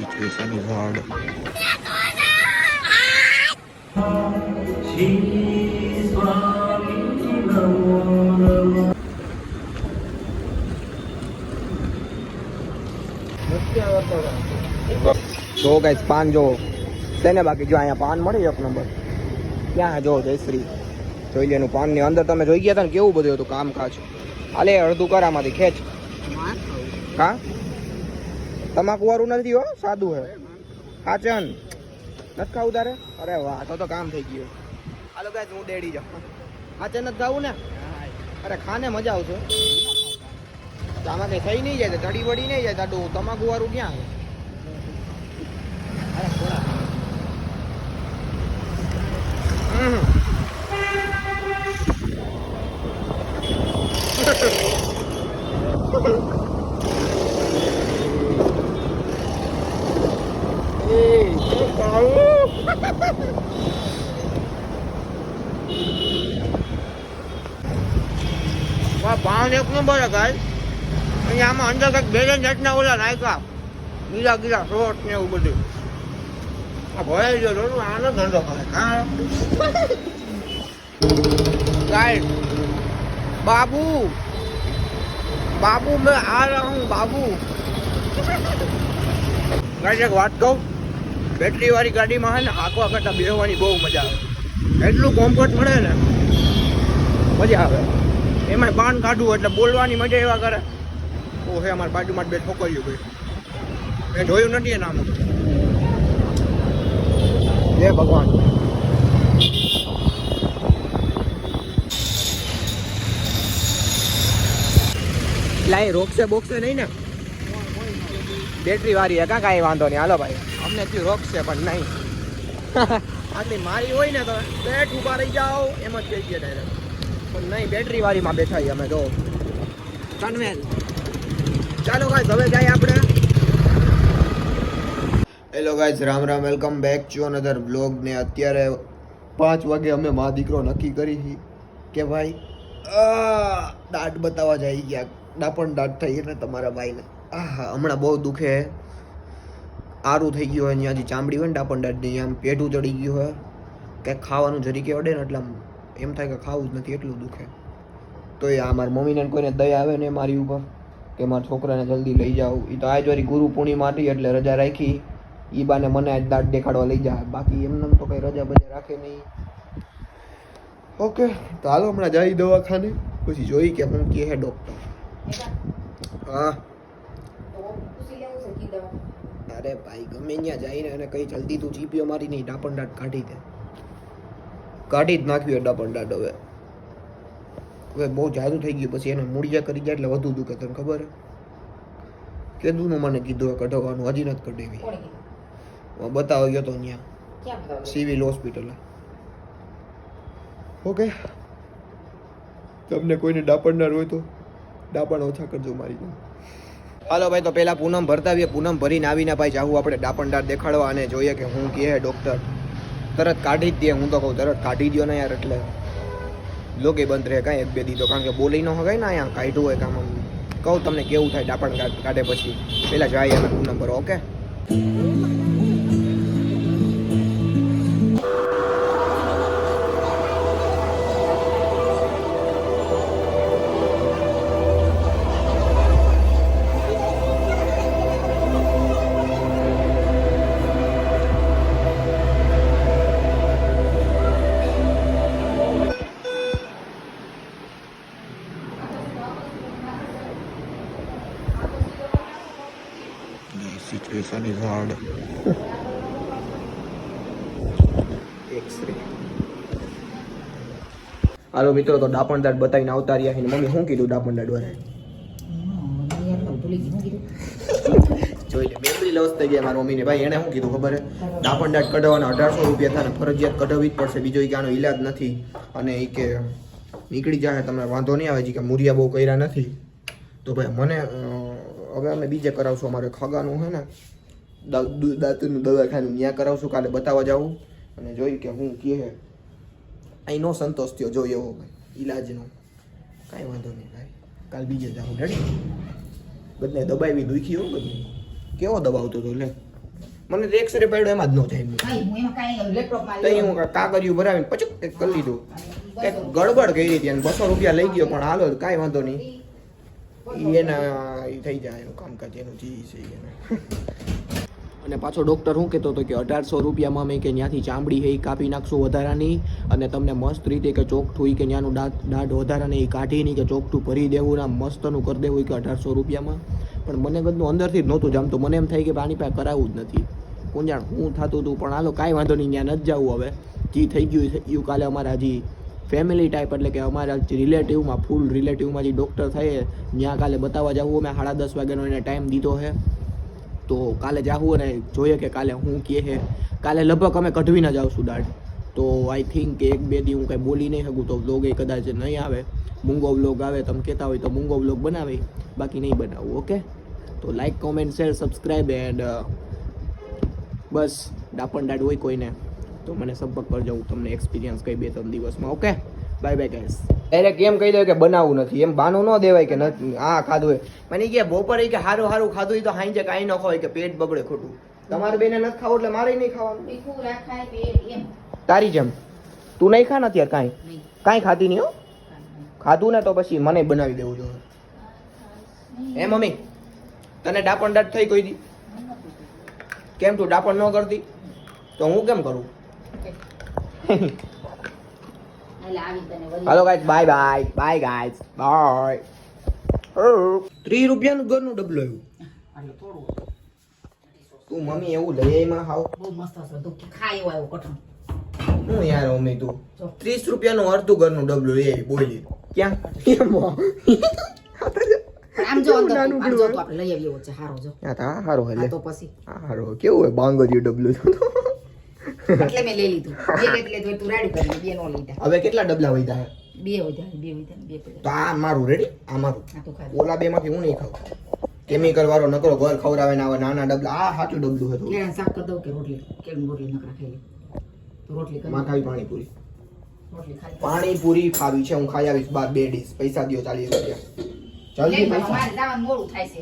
situation is hard. જો guys પાન જો છે ને, બાકી જો અહીંયા પાન મળે એક નંબર. ક્યાં જો જયશ્રી જોઈ લે એનું પાન ની અંદર તમે જોઈ ગયા હતા ને કેવું બધું હતું કામકાજ. આલે અડધું કરામાંથી ખેંચ. કા તમાકુ વાળું નથી હો, સાદું હે. કાચન નથી ખાવું તારે? અરે વાહ, તો કામ થઈ ગયું. હાલો ગાઈસ હું ડેડી જાઉં. કાચન નથી ખાવું ને? અરે ખાને મજા આવશે. આમાં કઈ થઈ નહીં જાય, ચડી વડી નહીં જાય. તાડું તમાકુ વાળું ક્યાં? અરે થોડા પાન એક નંબર ગાય. અહીંયા આમાં અંદર કંઈક બેલેન્સ જાતના ઓલા નાખ્યા, ગીલા ગીલા ફ્રોટ ને એવું બધું. આ ભરાઈ ગયો આનો ધંધો કરે. ગાય બાબુ બાબુ મેં આ રહા હું બાબુ. ગાય એક વાત કહું, બેટરી વાળી ગાડીમાં હે ને આખવા કરતા બેસવાની બહુ મજા આવે. એટલું કોમ્ફર્ટ મળે ને, મજા આવે. એમાં પાન કાઢવું એટલે બોલવાની મજા એવા કરે. ઓ હે અમારી બાજુમાં બે છોકરીઓ ભાઈ, મેં જોયું નથી એના આમ. હે ભગવાન. લાઈ રોકશે બોકશે નહીં ને? બેટરી વાળી હે કાં? કાંઈ વાંધો નહીં, હાલો ભાઈ. અમને થયું રોકશે પણ નહીં. આટલી મારી હોય ને તો બેઠ ઉભા રહી જાઓ એમ જ કહી ગયા ડાયરેક્ટ. પણ નહીં, બેટરી વાળીમાં બેઠા અમે તો કન્વેલ. ચાલો ગાઈસ હવે જાય આપણે. Hello guys, Ram Ram, welcome back to another vlog. ને અત્યારે 5 વાગે અમે મા દીકરો નક્કી કરી કે ભાઈ દાંત બતાવવા જઈ ગયા. ડાપણ દાંત થઈ એટલે તમારા ભાઈને હમણાં બહુ દુખે. આરું થઈ ગયું હોય ત્યાંથી ચામડી હોય ને ડાપણ દાંતની, આમ પેટું ચડી ગયું હોય. કંઈક ખાવાનું જરીકે અડે ને એટલે એમ થાય કે ખાવું જ નથી, એટલું દુખે. તો એ આ મારી મમ્મીને કોઈને દયા આવે ને મારી ઉપર કે મારા છોકરાને જલ્દી લઈ જાઓ. એ તો આજ વારી ગુરુ પૂર્ણિમા હતી એટલે રજા રાખી. એ બાને મને આજ દાંત દેખાડવા લઈ જાય. બાકી એમને તો કંઈ રજા બજા રાખે નહીં. ઓકે તો હાલો હમણાં જઈ દવાખાને, પછી જોઈ કે હું કહે ડૉક્ટર. હા અરે ભાઈ ગમે ત્યાં જઈને અને કંઈ જલ્દી તું ચીપીઓ મારી નહીં, ડાપણ દાંત કાઢી દે. કાઢી જ નાખ્યું ડાપણ દાંત. હવે બહુ જાદુ થઈ ગયું. પછી એને મૂળિયા કરી જાય એટલે વધુ દુખે. તને ખબર? કીધું ને મને કીધું કઢાવવાનું, હજી નથી કઢાવી. બતાવો ગયો તો ત્યાં સિવિલ હોસ્પિટલ. ઓકે તમને કોઈને ડાપણદાર હોય તો ડાપણ ઓછા કરજો મારી. હાલો ભાઈ તો પહેલાં પૂનમ ભરતા આવીએ. પૂનમ ભરીને આવીને ભાઈ જાવું આપણે ડાપણદાર દેખાડવા અને જોઈએ કે હું કહે ડૉક્ટર. તરત કાઢી જ દે. હું તો કહું તરત કાઢી દો ને યાર, એટલે લોકે બંધ રહે કાંઈ 1-2 દી તો. કારણ કે બોલી ન હોય ને અહીંયા કાઢ્યું હોય કામ. કહું તમને કેવું થાય ડાપણ કાઢે પછી. પહેલાં જાય અમે પૂનમ ભરો. Okay situation is hard. X-ray. હાલો મિત્રો તો ડાપણ દાંત બતાવીને આવતા રહ્યા. મમ્મી શું કીધું ડાપણ દાંત વાળા? જોઈ લે મેમરી લોસ થઈ ગયા મારી મમ્મીને. ભાઈ એને શું કીધું ખબર હે? ડાપણ દાંત કઢાવવાના 1800 રૂપિયા થાય ને ફરજિયાત કઢાવવી જ પડશે. બીજો કે આનો ઈલાજ નથી અને એ કે નીકળી જાય તમને વાંધો નહીં આવે. કે મૂરિયા બહુ કર્યા નથી તો ભાઈ મને હવે અમે બીજે કરાવશું. અમારે ખગાનું છે ને દાંતનું દવાખાનું ત્યાં કરાવશું. કાલે બતાવવા જાવું અને જોઈ કે હું કહે. અહીં નો સંતોષ થયો જોઈએ એવો ભાઈ ઈલાજનો. કાંઈ વાંધો નહીં ભાઈ, કાલ બીજે જાઉં. રેડી? બધાને દબાવી દુખી હો. બધું કેવો દબાવતો હતો લે મને તો એક્સરે પાડ્યો એમાં જ ન જાય ભાઈ હું એમાં કાંઈ લેપટોપમાં તો હું કાગળિયું ભરાવીને પછી કંઈક કરી લીધું કંઈક ગડબડ કરી હતી અને 200 રૂપિયા લઈ ગયો પણ હાલો કાંઈ વાંધો નહીં એના ઈ થઈ જાય એનું કામકાજ એનું જી છે એને અને પાછો ડૉક્ટર શું કહેતો હતો કે 1800 રૂપિયામાં મેં કે ત્યાંથી ચામડી હે ઈ કાપી નાખશું વધારાની અને તમને મસ્ત રીતે કે ચોકઠું કે ત્યાંનું દાઢ વધારાને એ કાઢીને કે ચોકઠું ભરી દેવું ને મસ્તનું કરી દેવું કે 1800 રૂપિયામાં પણ મને બધું અંદરથી જ નહોતું જામતું મને એમ થાય કે આની પાસે કરાવવું જ નથી કોણ જાણ હું થતું હતું પણ હાલો કાંઈ વાંધો નહીં ત્યાં નથી જવું હવે જે થઈ ગયું કાલે અમારા હજી ફેમિલી ટાઈપ એટલે કે અમારા રિલેટિવમાં ફૂલ રિલેટિવમાં જે ડૉક્ટર થાય ત્યાં કાલે બતાવવા જવું મેં 10:30 વાગ્યાનો એને ટાઈમ દીધો છે તો કાલે જાવું અને જોઈએ કે કાલે હું કહે છે કાલે લગભગ અમે કઢવીને જ આવશું દાઢ તો આઈ થિંક કે 1-2 દી હું કંઈ બોલી નહીં શકું તો વ્લોગ એ કદાચ નહીં આવે મૂંગો વ્લોગ આવે તમે કહેતા હોય તો મૂંગો વ્લોગ બનાવી બાકી નહીં બનાવવું ઓકે તો like comment share subscribe and બસ ડાપણ દાઢ હોય કોઈને તો મને સંપર્ક કરજો હું તમને એક્સપિરિયન્સ કહી 2-3 દિવસમાં okay bye bye guys direct એમ કહી દો કે બનાવવું નથી એમ બાનું ન દેવાય કે નથી આ ખાધું હોય મને કે બપોરે કે સારું ખાધું હોય તો હાંજે કાંઈ ન ખવાય કે પેટ બગડે ખોટું તમારે બેને નથી ખાવું એટલે મારે નહીં ખાવાનું તીખું રાખાય પેટ એમ તારી જેમ તું નહીં ખા ને અત્યારે કાંઈ ખાતી નહીં હો ખાધું ને તો પછી મને બનાવી દેવું જોઈએ હે મમ્મી તને ડાપણ દાટ થઈ કોઈ દી કેમ તું ડાપણ ન કરતી તો હું કેમ કરું હાલો ગાઈસ બાય ગાઈસ બાય 30 રૂપિયાનું ઘરનું ડબલું આવ્યું તું મમ્મી એવું લઈ એમાં હાવ બહુ મસ્ત છે તું ખાય એવો આવ્યો કઠણ હું યાર મમ્મી તું 30 રૂપિયાનું અડધું ઘરનું ડબલું એ બોલી ક્યાં આમ જો અંદર આમ જો તો આપણે લઈ આવીએ છે હારો જો હા હારો હે તો પછી હારો કેવું હોય બાંગરિયું ડબલું એટલે મેં લઈ લીધું એટલે તું રેડી કરી બે નો લીધા હવે કેટલા ડબલા વધ્યા બે વધ્યા તો આ મારું રેડી આ મારું આ તો ખાય ઓલા બે માંથી હું નહીં ખાઉં કેમિકલ વાળો નકરો ઘર ખવડાવે ને આવા નાના ડબલા આ સાચું ડબલું હતું કેળા શાક કરી દઉં કે રોટલી કેળની રોટલી નકરા ખાઈ લે તો રોટલી કરી માં ખાવી પાણીપુરી રોટલી ખાઈ પાણીપુરી ખાવી છે હું ખાઈ આવીશ બાર 2 ડીશ પૈસા દ્યો 40 રૂપિયા જલ્દી પૈસા મારે જવાનું મોડું થાય છે